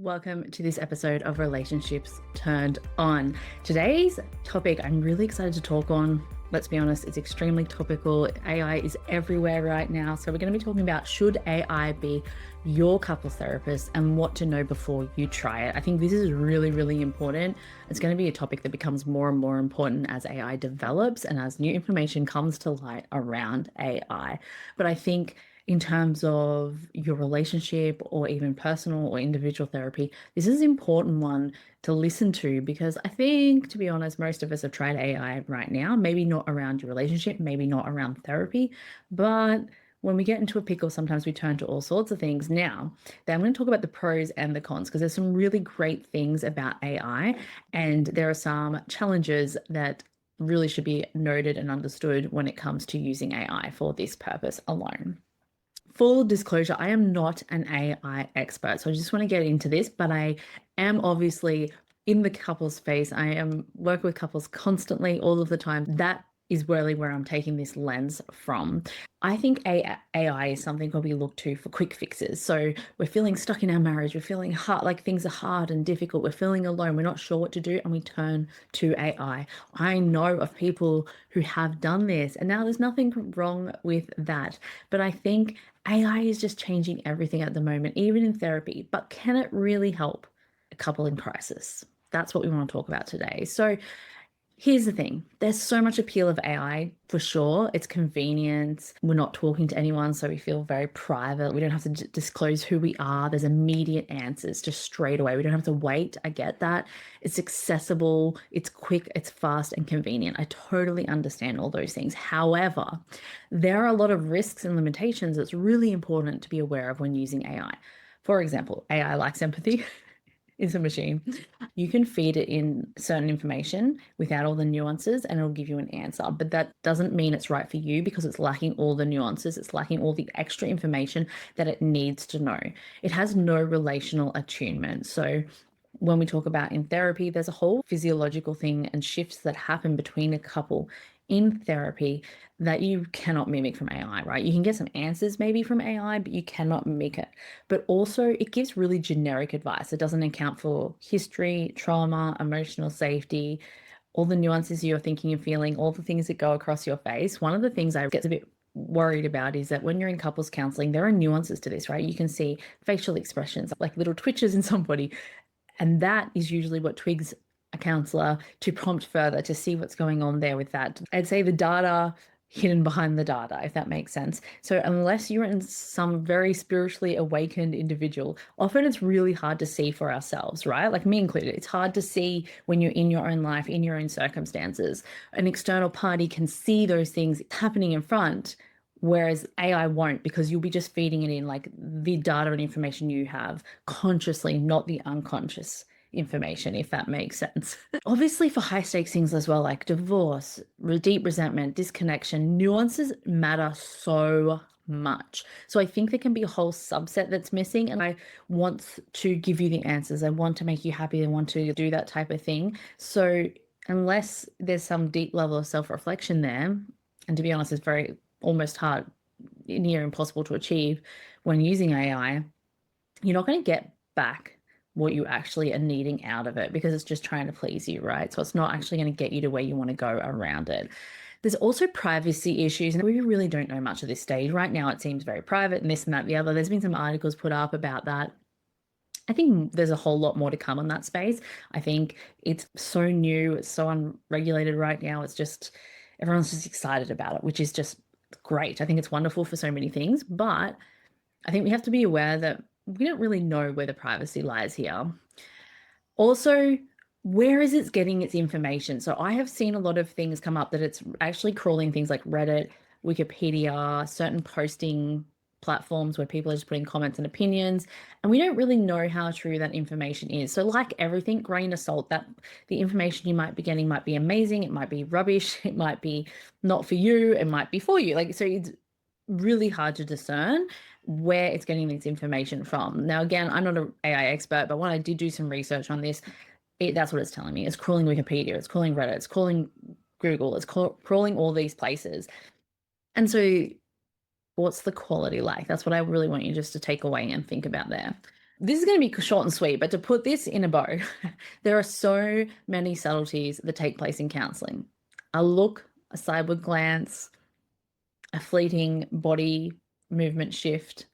Welcome to this episode of Relationships Turned On. Today's topic I'm really excited to talk on. Let's be honest, it's extremely topical. AI is everywhere right now. So we're going to be talking about, should AI be your couples therapist and what to know before you try it. I think this is really, really important. It's going to be a topic that becomes more and more important as AI develops and as new information comes to light around AI. But I think in terms of your relationship or even personal or individual therapy, this is an important one to listen to, because I think, to be honest, most of us have tried AI right now, maybe not around your relationship, maybe not around therapy, but when we get into a pickle, sometimes we turn to all sorts of things. Now, I'm going to talk about the pros and the cons, because there's some really great things about AI, and there are some challenges that really should be noted and understood when it comes to using AI for this purpose alone. Full disclosure, I am not an AI expert, so I just want to get into this, but I am obviously in the couples space. I am working with couples constantly, all of the time. That is really where I'm taking this lens from. I think AI is something where we look to for quick fixes. So we're feeling stuck in our marriage, we're feeling hard, like things are hard and difficult, we're feeling alone, we're not sure what to do, and we turn to AI. I know of people who have done this, and now there's nothing wrong with that. But I think AI is just changing everything at the moment, even in therapy. But can it really help a couple in crisis? That's what we want to talk about today. So here's the thing. There's so much appeal of AI for sure. It's convenience. We're not talking to anyone, so we feel very private. We don't have to disclose who we are. There's immediate answers just straight away. We don't have to wait. I get that. It's accessible, it's quick, it's fast and convenient. I totally understand all those things. However, there are a lot of risks and limitations that's really important to be aware of when using AI. For example, AI lacks empathy. It's a machine. You can feed it in certain information without all the nuances and it'll give you an answer. But that doesn't mean it's right for you, because it's lacking all the nuances. It's lacking all the extra information that it needs to know. It has no relational attunement. So when we talk about in therapy, there's a whole physiological thing and shifts that happen between a couple in therapy that you cannot mimic from AI, right? You can get some answers maybe from AI, but you cannot mimic it. But also it gives really generic advice. It doesn't account for history, trauma, emotional safety, all the nuances you're thinking and feeling, all the things that go across your face. One of the things I get a bit worried about is that when you're in couples counseling, there are nuances to this, right? You can see facial expressions, like little twitches in somebody, and that is usually what twigs a counselor to prompt further to see what's going on there with that. I'd say the data hidden behind the data, if that makes sense. So unless you're in some very spiritually awakened individual, often it's really hard to see for ourselves, right? Like me included, it's hard to see when you're in your own life, in your own circumstances. An external party can see those things happening in front, whereas AI won't, because you'll be just feeding it in like the data and information you have consciously, not the unconscious information, if that makes sense. Obviously for high stakes things as well, like divorce, deep resentment, disconnection, nuances matter so much. So I think there can be a whole subset that's missing, and I want to give you the answers. I want to make you happy. I want to do that type of thing. So unless there's some deep level of self-reflection there, and to be honest, it's very almost hard, near impossible to achieve when using AI, you're not going to get back what you actually are needing out of it, because it's just trying to please you, right? So it's not actually going to get you to where you want to go around it. There's also privacy issues, and we really don't know much at this stage. Right now, it seems very private and this and that, the other. There's been some articles put up about that. I think there's a whole lot more to come on that space. I think it's so new, it's so unregulated right now. It's just, everyone's just excited about it, which is just great. I think it's wonderful for so many things, but I think we have to be aware that we don't really know where the privacy lies here. Also, where is it getting its information? So I have seen a lot of things come up that it's actually crawling things like Reddit, Wikipedia, certain posting platforms where people are just putting comments and opinions, and we don't really know how true that information is. So like everything, grain of salt, that the information you might be getting might be amazing, it might be rubbish, it might be not for you, it might be for you. Like, so it's really hard to discern where it's getting this information from. Now, again, I'm not an AI expert, but when I did do some research on this, that's what it's telling me. It's crawling Wikipedia, it's crawling Reddit, it's crawling Google, it's crawling all these places. And so what's the quality like? That's what I really want you just to take away and think about there. This is going to be short and sweet, but to put this in a bow, there are so many subtleties that take place in counseling. A look, a sideward glance, a fleeting body movement shift,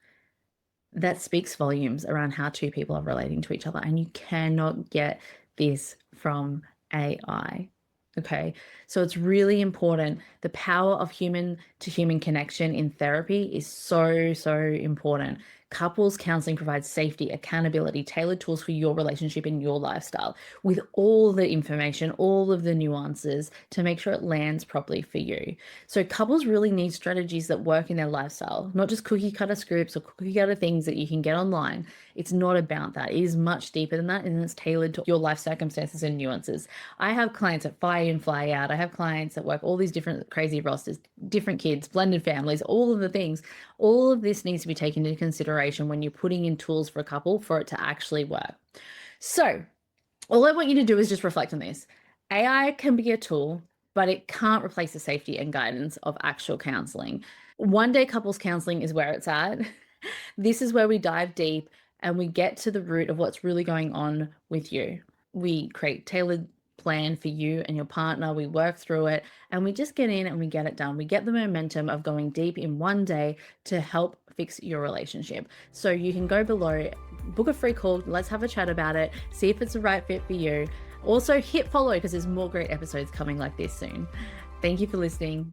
that speaks volumes around how two people are relating to each other. And you cannot get this from AI. Okay. So it's really important. The power of human to human connection in therapy is so, so important. Couples counseling provides safety, accountability, tailored tools for your relationship and your lifestyle with all the information, all of the nuances to make sure it lands properly for you. So couples really need strategies that work in their lifestyle, not just cookie cutter scripts or cookie cutter things that you can get online. It's not about that. It is much deeper than that, and it's tailored to your life circumstances and nuances. I have clients that fly in, fly out. I have clients that work all these different crazy rosters, different kids, blended families, all of the things. All of this needs to be taken into consideration when you're putting in tools for a couple for it to actually work. So all I want you to do is just reflect on this. AI can be a tool, but it can't replace the safety and guidance of actual counseling. One day couples counseling is where it's at. This is where we dive deep and we get to the root of what's really going on with you. We create tailored plan for you and your partner. We work through it and we just get in and we get it done. We get the momentum of going deep in one day to help fix your relationship. So you can go below, book a free call. Let's have a chat about it. See if it's the right fit for you. Also hit follow because there's more great episodes coming like this soon. Thank you for listening.